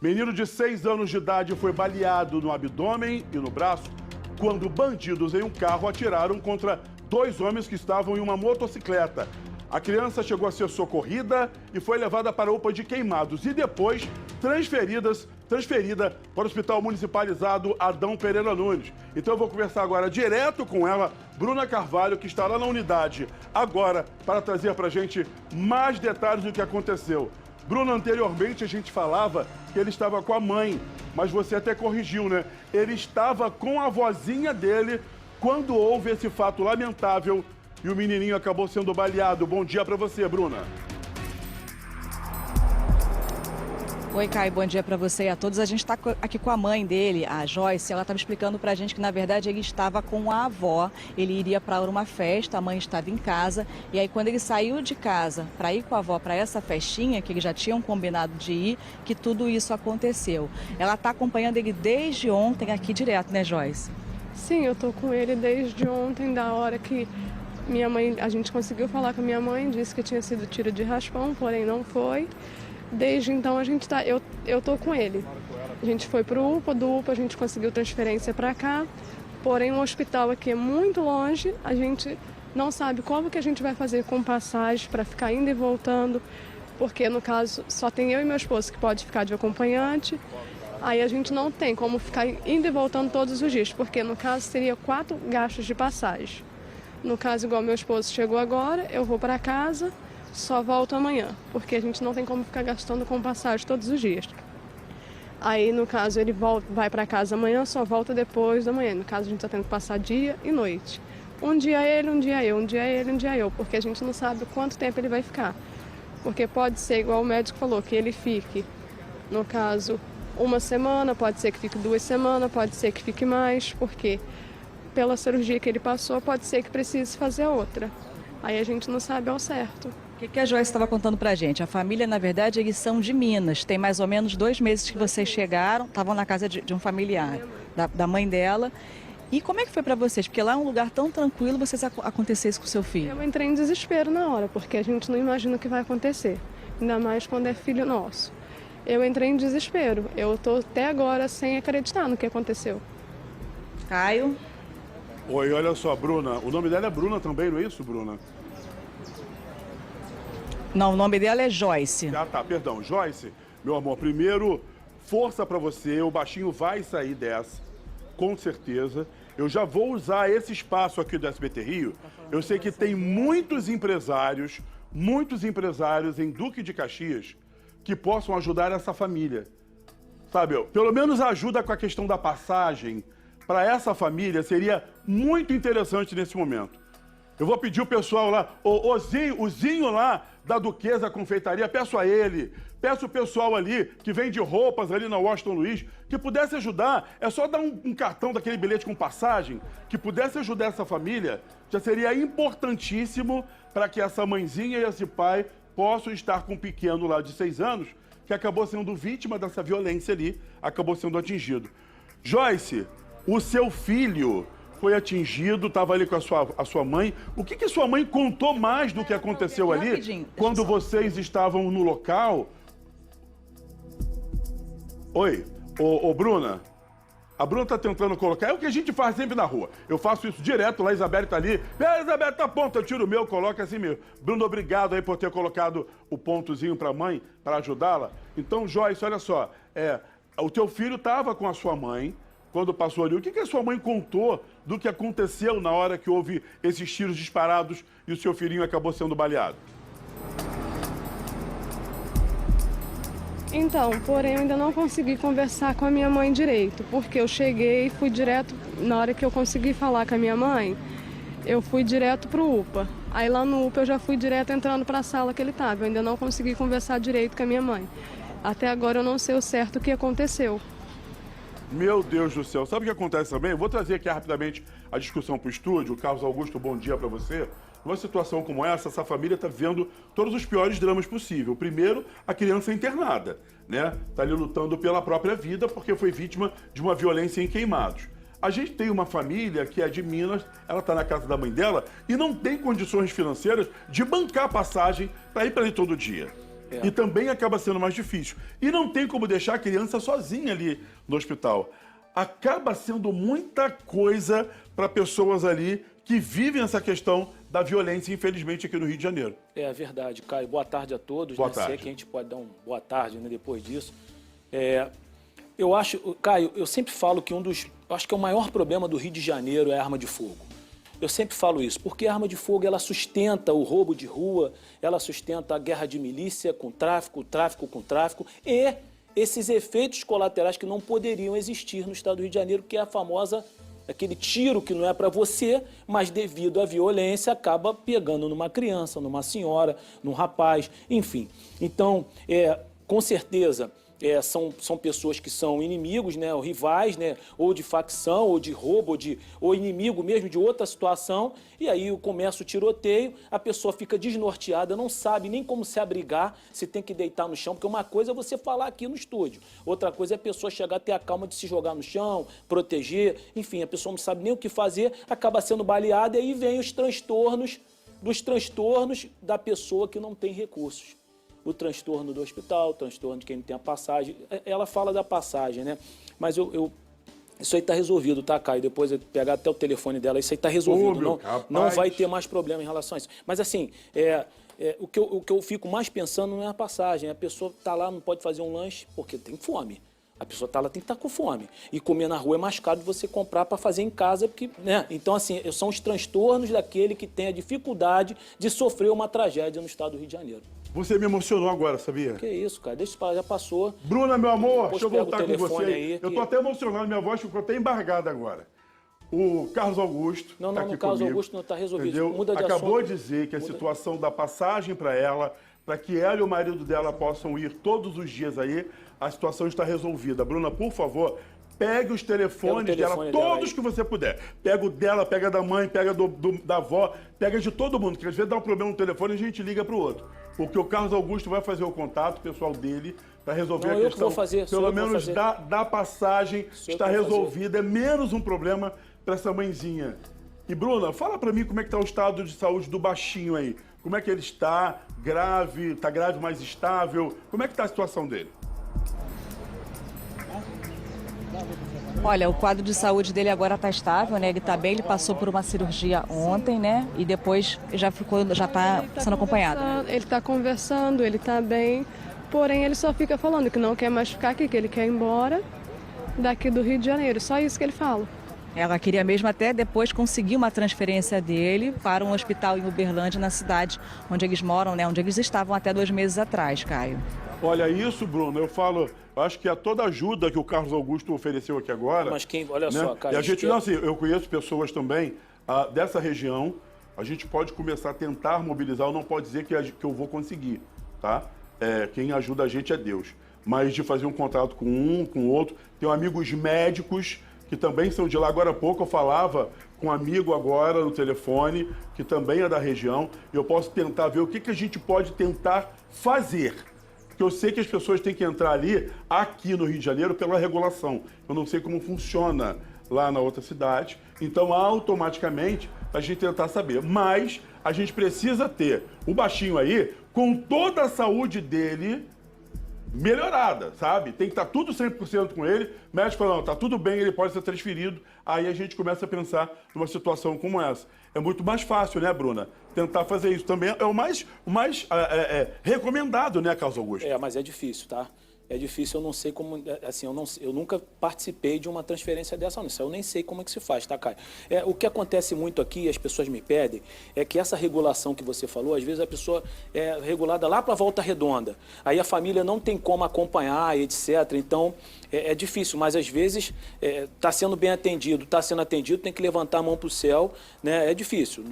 Menino de 6 anos de idade foi baleado no abdômen e no braço quando bandidos em um carro atiraram contra 2 homens que estavam em uma motocicleta. A criança chegou a ser socorrida e foi levada para a UPA de Queimados e depois transferida para o Hospital Municipalizado Adão Pereira Nunes. Então eu vou conversar agora direto com ela, Bruna Carvalho, que está lá na unidade agora para trazer para a gente mais detalhes do que aconteceu. Bruna, anteriormente a gente falava que ele estava com a mãe, mas você até corrigiu, né? Ele estava com a vozinha dele quando houve esse fato lamentável e o menininho acabou sendo baleado. Bom dia para você, Bruna. Oi, Caio, bom dia para você e a todos. A gente está aqui com a mãe dele, a Joyce. Ela estava explicando para a gente que, na verdade, ele estava com a avó. Ele iria para uma festa, a mãe estava em casa. E aí, quando ele saiu de casa para ir com a avó para essa festinha, que eles já tinham combinado de ir, que tudo isso aconteceu. Ela está acompanhando ele desde ontem aqui direto, né, Joyce? Sim, eu tô com ele desde ontem, da hora que minha mãe, a gente conseguiu falar com a minha mãe, disse que tinha sido tiro de raspão, porém não foi. Desde então a gente tá, eu tô com ele. A gente foi pro UPA, do UPA a gente conseguiu transferência para cá, porém o hospital aqui é muito longe, a gente não sabe como que a gente vai fazer com passagem para ficar indo e voltando, porque no caso só tem eu e meu esposo que pode ficar de acompanhante. Aí a gente não tem como ficar indo e voltando todos os dias, porque no caso seria 4 gastos de passagem. No caso, igual meu esposo chegou agora, eu vou para casa, só volto amanhã, porque a gente não tem como ficar gastando com passagem todos os dias. Aí, no caso, ele vai para casa amanhã, só volta depois da manhã. No caso, a gente está tendo que passar dia e noite. Um dia ele, um dia eu, um dia ele, um dia eu, porque a gente não sabe quanto tempo ele vai ficar. Porque pode ser, igual o médico falou, que ele fique, no caso, 1 semana, pode ser que fique 2 semanas, pode ser que fique mais, porque pela cirurgia que ele passou, pode ser que precise fazer outra. Aí a gente não sabe ao certo. O que a Joyce estava contando pra gente? A família, na verdade, eles são de Minas. Tem mais ou menos 2 meses que vocês chegaram, estavam na casa de um familiar, da mãe dela. E como é que foi pra vocês? Porque lá é um lugar tão tranquilo, vocês aconteceu isso com o seu filho. Eu entrei em desespero na hora, porque a gente não imagina o que vai acontecer. Ainda mais quando é filho nosso. Eu entrei em desespero. Eu tô até agora sem acreditar no que aconteceu. Caio? Oi, olha só, Bruna. O nome dela é Bruna também, não é isso, Bruna? Não, o nome dela é Joyce. Ah, tá, perdão. Joyce, meu amor, primeiro, força pra você. O baixinho vai sair dessa, com certeza. Eu já vou usar esse espaço aqui do SBT Rio. Eu sei que tem muitos empresários em Duque de Caxias que possam ajudar essa família. Sabe, pelo menos ajuda com a questão da passagem. Para essa família seria muito interessante nesse momento. Eu vou pedir o pessoal lá, o Zinho lá da Duquesa Confeitaria, peço a ele, peço o pessoal ali que vende roupas ali na Washington Luiz, que pudesse ajudar, é só dar um cartão daquele bilhete com passagem, que pudesse ajudar essa família, já seria importantíssimo para que essa mãezinha e esse pai possam estar com um pequeno lá de 6 anos, que acabou sendo vítima dessa violência ali, acabou sendo atingido. Joyce, o seu filho foi atingido, estava ali com a sua mãe. O que sua mãe contou mais do que aconteceu ali quando vocês estavam no local? Oi, ô Bruna. A Bruna tá tentando colocar, é o que a gente faz sempre na rua. Eu faço isso direto, lá a Isabelle tá ali. Isabelle tá ponto, eu tiro o meu, coloco assim mesmo. Bruna, obrigado aí por ter colocado o pontozinho pra mãe, para ajudá-la. Então, Joyce, olha só, o teu filho tava com a sua mãe quando passou ali. O que a sua mãe contou do que aconteceu na hora que houve esses tiros disparados e o seu filhinho acabou sendo baleado? Então, porém, eu ainda não consegui conversar com a minha mãe direito, porque eu cheguei e fui direto, na hora que eu consegui falar com a minha mãe, eu fui direto pro UPA. Aí lá no UPA eu já fui direto entrando para a sala que ele estava. Eu ainda não consegui conversar direito com a minha mãe. Até agora eu não sei o certo o que aconteceu. Meu Deus do céu, sabe o que acontece também? Eu vou trazer aqui rapidamente a discussão para o estúdio. Carlos Augusto, bom dia para você. Numa situação como essa família está vendo todos os piores dramas possíveis. Primeiro, a criança internada, né? Está ali lutando pela própria vida porque foi vítima de uma violência em Queimados. A gente tem uma família que é de Minas, ela está na casa da mãe dela e não tem condições financeiras de bancar a passagem para ir para ali todo dia. E também acaba sendo mais difícil. E não tem como deixar a criança sozinha ali no hospital. Acaba sendo muita coisa para pessoas ali que vivem essa questão da violência, infelizmente, aqui no Rio de Janeiro. É verdade, Caio. Boa tarde a todos. Boa tarde. Sei que a gente pode dar um boa tarde, né, depois disso. Eu acho, Caio, eu sempre falo que acho que é o maior problema do Rio de Janeiro é a arma de fogo. Eu sempre falo isso, porque a arma de fogo ela sustenta o roubo de rua, ela sustenta a guerra de milícia com tráfico, tráfico com tráfico e esses efeitos colaterais que não poderiam existir no estado do Rio de Janeiro, que é a famosa, aquele tiro que não é para você, mas devido à violência acaba pegando numa criança, numa senhora, num rapaz, enfim. Então, com certeza, são pessoas que são inimigos, né, ou rivais, né, ou de facção, ou de roubo, ou inimigo mesmo de outra situação, e aí começa o tiroteio, a pessoa fica desnorteada, não sabe nem como se abrigar, se tem que deitar no chão, porque uma coisa é você falar aqui no estúdio, outra coisa é a pessoa chegar a ter a calma de se jogar no chão, proteger, enfim, a pessoa não sabe nem o que fazer, acaba sendo baleada, e aí vem os transtornos da pessoa que não tem recursos. O transtorno do hospital, o transtorno de quem não tem a passagem. Ela fala da passagem, né? Mas isso aí está resolvido, tá, Caio? Depois eu pegar até o telefone dela, isso aí está resolvido. Não vai ter mais problema em relação a isso. Mas assim, o que eu fico mais pensando não é a passagem. A pessoa está lá, não pode fazer um lanche porque tem fome. A pessoa está lá, tem que estar com fome. E comer na rua é mais caro de você comprar para fazer em casa, porque, né? Então, assim, são os transtornos daquele que tem a dificuldade de sofrer uma tragédia no estado do Rio de Janeiro. Você me emocionou agora, sabia? Que isso, cara. Deixa isso pra lá, já passou. Bruna, meu amor, Depois deixa eu voltar com você. aí, Eu tô até emocionado, minha voz ficou até embargada agora. O Carlos Augusto Não, tá no aqui Carlos comigo, Augusto não está resolvido. entendeu? Muda de Acabou assunto. de dizer que a situação da passagem para ela, para que ela e o marido dela possam ir todos os dias aí, a situação está resolvida. Bruna, por favor, pegue os telefones dela, todos que você puder. Pega o dela, pega da mãe, pega da avó, pega de todo mundo, porque às vezes dá um problema no telefone e a gente liga para o outro. Porque o Carlos Augusto vai fazer o contato pessoal dele para resolver a questão. Pelo menos da passagem está resolvida, é menos um problema para essa mãezinha. E Bruna, fala para mim como é que está o estado de saúde do baixinho aí. Como é que ele está? Grave? Está grave, mais estável? Como é que está a situação dele? Olha, o quadro de saúde dele agora está estável, né? Ele está bem, ele passou por uma cirurgia ontem, né? E depois já está sendo acompanhado. Ele está conversando, ele está bem, porém ele só fica falando que não quer mais ficar aqui, que ele quer ir embora daqui do Rio de Janeiro. Só isso que ele fala. Ela queria mesmo até depois conseguir uma transferência dele para um hospital em Uberlândia, na cidade onde eles moram, né? Onde eles estavam até 2 meses atrás, Caio. Olha isso, Bruno, eu acho que toda ajuda que o Carlos Augusto ofereceu aqui agora... Mas olha só, cara... E a gente, não, assim, eu conheço pessoas também dessa região, a gente pode começar a tentar mobilizar, eu não pode dizer que eu vou conseguir, tá? Quem ajuda a gente é Deus. Mas de fazer um contato com um, com o outro, tenho amigos médicos que também são de lá. Agora há pouco eu falava com um amigo agora no telefone, que também é da região, e eu posso tentar ver o que a gente pode tentar fazer. Porque eu sei que as pessoas têm que entrar ali, aqui no Rio de Janeiro, pela regulação. Eu não sei como funciona lá na outra cidade. Então, automaticamente, a gente tentar saber. Mas a gente precisa ter o baixinho aí, com toda a saúde dele melhorada, sabe? Tem que estar tudo 100% com ele. O médico fala, não, tá tudo bem, ele pode ser transferido. Aí a gente começa a pensar numa situação como essa. É muito mais fácil, né, Bruna? Tentar fazer isso também é o mais recomendado, né, Carlos Augusto? Mas é difícil, tá? É difícil, eu não sei como, assim, eu nunca participei de uma transferência dessa, não. Eu nem sei como é que se faz, tá, Caio? O que acontece muito aqui, as pessoas me pedem, é que essa regulação que você falou, às vezes a pessoa é regulada lá para Volta Redonda, aí a família não tem como acompanhar, etc. Então, é difícil, mas às vezes está sendo bem atendido, está sendo atendido, tem que levantar a mão para o céu, né? É difícil.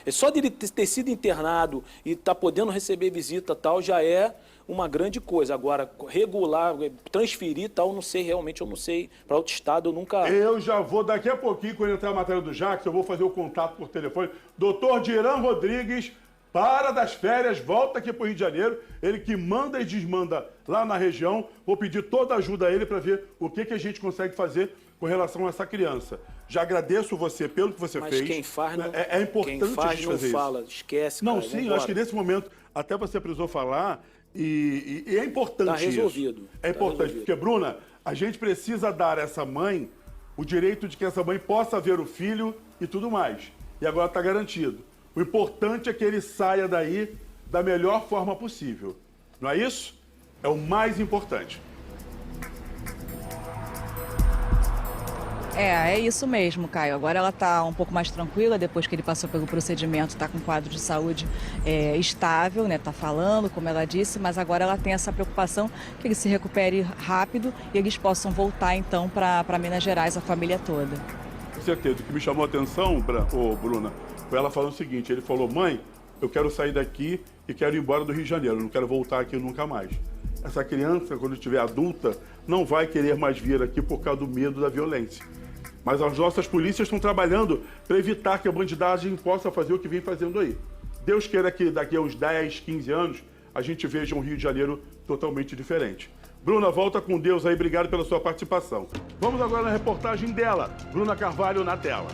Só de ele ter sido internado e estar podendo receber visita e tal, já é uma grande coisa. Agora, regular, transferir e tal, eu não sei, realmente eu não sei. Para outro estado, eu nunca... Eu já vou, daqui a pouquinho, quando entrar a matéria do Jackson, eu vou fazer o contato por telefone. Doutor Diran Rodrigues, para das férias, volta aqui para o Rio de Janeiro. Ele que manda e desmanda lá na região. Vou pedir toda a ajuda a ele para ver o que a gente consegue fazer com relação a essa criança. Já agradeço você pelo que você fez. Mas quem faz não... É importante quem faz a gente fazer não fala, isso. esquece, Não, cara, sim, eu acho que nesse momento, até você precisou falar, E é importante Tá resolvido. isso. É importante, porque, Bruna, a gente precisa dar a essa mãe o direito de que essa mãe possa ver o filho e tudo mais. E agora está garantido. O importante é que ele saia daí da melhor forma possível. Não é isso? É o mais importante. É isso mesmo, Caio. Agora ela está um pouco mais tranquila, depois que ele passou pelo procedimento, está com um quadro de saúde estável, né? Está falando, como ela disse, mas agora ela tem essa preocupação que ele se recupere rápido e eles possam voltar, então, para Minas Gerais, a família toda. Com certeza. O que me chamou a atenção, Bruna, foi ela falando o seguinte, ele falou, mãe, eu quero sair daqui e quero ir embora do Rio de Janeiro, eu não quero voltar aqui nunca mais. Essa criança, quando estiver adulta, não vai querer mais vir aqui por causa do medo da violência. Mas as nossas polícias estão trabalhando para evitar que a bandidagem possa fazer o que vem fazendo aí. Deus queira que daqui a uns 10, 15 anos, a gente veja um Rio de Janeiro totalmente diferente. Bruna, volta com Deus aí, obrigado pela sua participação. Vamos agora na reportagem dela, Bruna Carvalho na tela.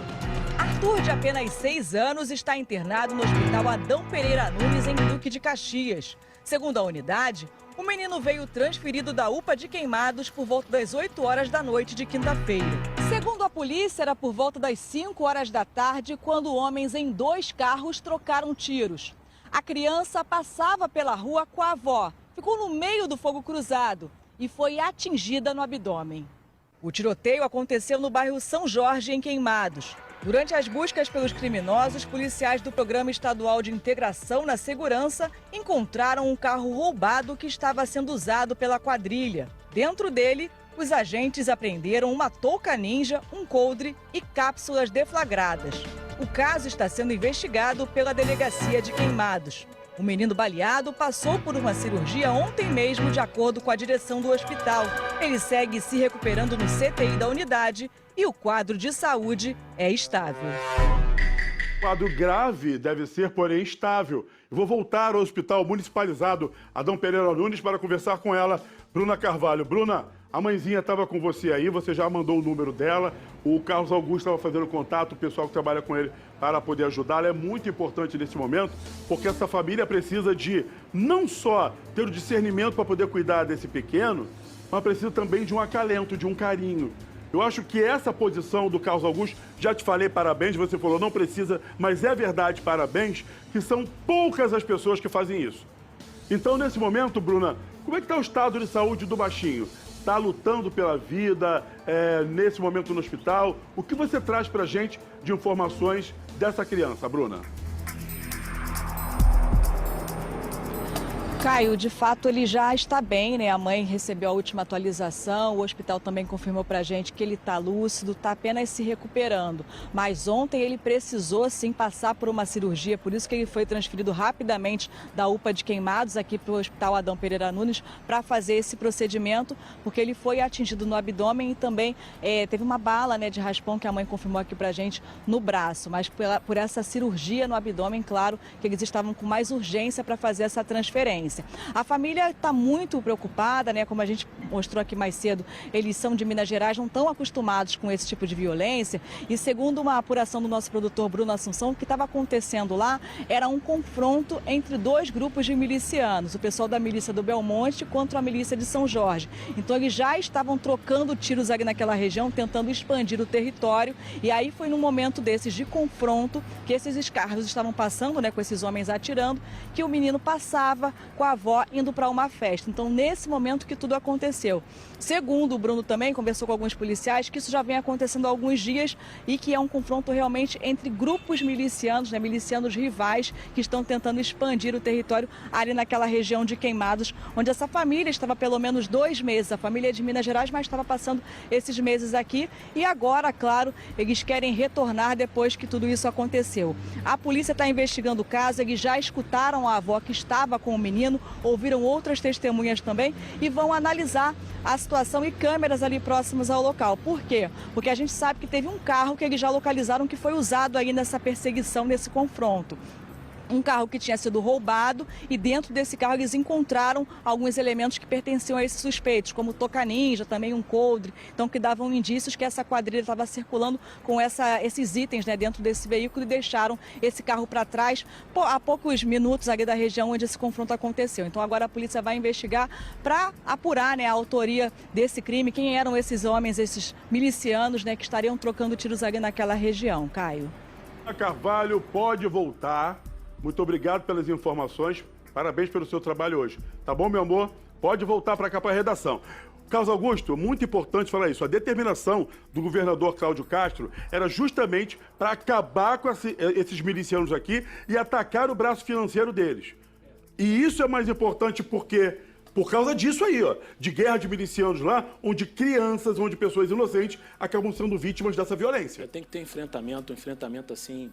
Arthur, de apenas 6 anos, está internado no Hospital Adão Pereira Nunes, em Duque de Caxias. Segundo a unidade, o menino veio transferido da UPA de Queimados por volta das 8 horas da noite de quinta-feira. Segundo a polícia, era por volta das 5 horas da tarde quando homens em 2 carros trocaram tiros. A criança passava pela rua com a avó, ficou no meio do fogo cruzado e foi atingida no abdômen. O tiroteio aconteceu no bairro São Jorge, em Queimados. Durante as buscas pelos criminosos, policiais do Programa Estadual de Integração na Segurança encontraram um carro roubado que estava sendo usado pela quadrilha. Dentro dele, os agentes apreenderam uma touca ninja, um coldre e cápsulas deflagradas. O caso está sendo investigado pela Delegacia de Queimados. O menino baleado passou por uma cirurgia ontem mesmo, de acordo com a direção do hospital. Ele segue se recuperando no CTI da unidade e o quadro de saúde é estável. O quadro grave deve ser, porém, estável. Eu vou voltar ao Hospital Municipalizado Adão Pereira Nunes para conversar com ela, Bruna Carvalho. Bruna, a mãezinha estava com você aí, você já mandou o número dela, o Carlos Augusto estava fazendo contato, o pessoal que trabalha com ele para poder ajudá-la. É muito importante nesse momento, porque essa família precisa de não só ter o discernimento para poder cuidar desse pequeno, mas precisa também de um acalento, de um carinho. Eu acho que essa posição do Carlos Augusto, já te falei parabéns, você falou não precisa, mas é verdade, parabéns, que são poucas as pessoas que fazem isso. Então, nesse momento, Bruna, como é que está o estado de saúde do baixinho? Está lutando pela vida, nesse momento no hospital? O que você traz para a gente de informações dessa criança, Bruna? Caio, de fato ele já está bem, né? A mãe recebeu a última atualização, o hospital também confirmou pra gente que ele está lúcido, está apenas se recuperando. Mas ontem ele precisou sim passar por uma cirurgia, por isso que ele foi transferido rapidamente da UPA de Queimados aqui para o Hospital Adão Pereira Nunes para fazer esse procedimento, porque ele foi atingido no abdômen e também teve uma bala, né, de raspão que a mãe confirmou aqui pra gente no braço. Mas por essa cirurgia no abdômen, claro que eles estavam com mais urgência para fazer essa transferência. A família está muito preocupada, né? Como a gente mostrou aqui mais cedo, eles são de Minas Gerais, não estão acostumados com esse tipo de violência. E segundo uma apuração do nosso produtor Bruno Assunção, o que estava acontecendo lá era um confronto entre 2 grupos de milicianos, o pessoal da milícia do Belmonte contra a milícia de São Jorge. Então eles já estavam trocando tiros ali naquela região, tentando expandir o território. E aí foi num momento desses de confronto que esses carros estavam passando, né, com esses homens atirando, que o menino passava com a avó indo para uma festa. Então, nesse momento que tudo aconteceu. Segundo o Bruno também, conversou com alguns policiais, que isso já vem acontecendo há alguns dias e que é um confronto realmente entre grupos milicianos, né, milicianos rivais, que estão tentando expandir o território ali naquela região de Queimados, onde essa família estava pelo menos 2 meses. A família é de Minas Gerais, mas estava passando esses meses aqui. E agora, claro, eles querem retornar depois que tudo isso aconteceu. A polícia está investigando o caso, eles já escutaram a avó que estava com o menino, ouviram outras testemunhas também e vão analisar a situação e câmeras ali próximas ao local. Por quê? Porque a gente sabe que teve um carro que eles já localizaram que foi usado aí nessa perseguição, nesse confronto. um carro que tinha sido roubado e dentro desse carro eles encontraram alguns elementos que pertenciam a esses suspeitos, como toca ninja, também um coldre, então que davam indícios que essa quadrilha estava circulando com esses itens, né, dentro desse veículo e deixaram esse carro para trás há poucos minutos ali da região onde esse confronto aconteceu. Então agora a polícia vai investigar para apurar, né, a autoria desse crime, quem eram esses homens, esses milicianos, né, que estariam trocando tiros ali naquela região. Caio. A Carvalho pode voltar. Muito obrigado pelas informações. Parabéns pelo seu trabalho hoje. Tá bom, meu amor? Pode voltar para cá para a redação. Carlos Augusto, muito importante falar isso. A determinação do governador Cláudio Castro era justamente para acabar com esses milicianos aqui e atacar o braço financeiro deles. E isso é mais importante porque, por causa disso aí, ó, de guerra de milicianos lá, onde crianças, onde pessoas inocentes acabam sendo vítimas dessa violência. Tem que ter enfrentamento, um enfrentamento assim,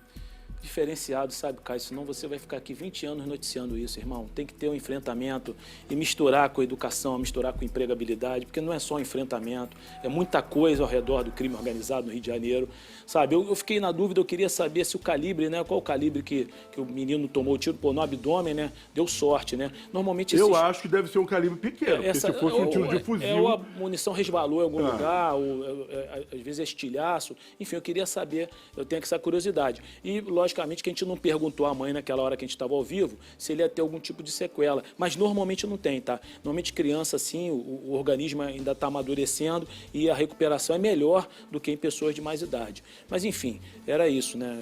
diferenciado, sabe, Caio? Senão você vai ficar aqui 20 anos noticiando isso, irmão. Tem que ter um enfrentamento e misturar com a educação, misturar com a empregabilidade, porque não é só um enfrentamento, é muita coisa ao redor do crime organizado no Rio de Janeiro, sabe? Eu fiquei na dúvida, eu queria saber se o calibre, né? Qual o calibre que o menino tomou o tiro, pô, no abdômen, né? Deu sorte, né? Normalmente eu acho que deve ser um calibre pequeno, porque se fosse um tiro de fuzil... Ou a munição resvalou em algum lugar, ou às vezes é estilhaço. Enfim, eu queria saber, eu tenho essa curiosidade. E, logicamente, que a gente não perguntou à mãe naquela hora que a gente estava ao vivo se ele ia ter algum tipo de sequela. Mas normalmente não tem, tá? Normalmente criança, assim, o organismo ainda está amadurecendo e a recuperação é melhor do que em pessoas de mais idade. Mas, enfim, era isso, né?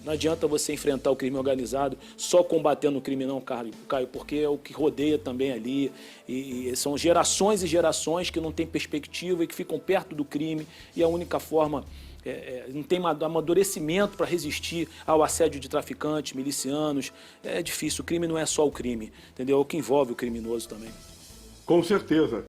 Não adianta você enfrentar o crime organizado só combatendo o crime, não, Caio, porque é o que rodeia também ali. E são gerações e gerações que não têm perspectiva e que ficam perto do crime. E a única forma... não tem amadurecimento para resistir ao assédio de traficantes, milicianos. É difícil, o crime não é só o crime, entendeu? É o que envolve o criminoso também. Com certeza.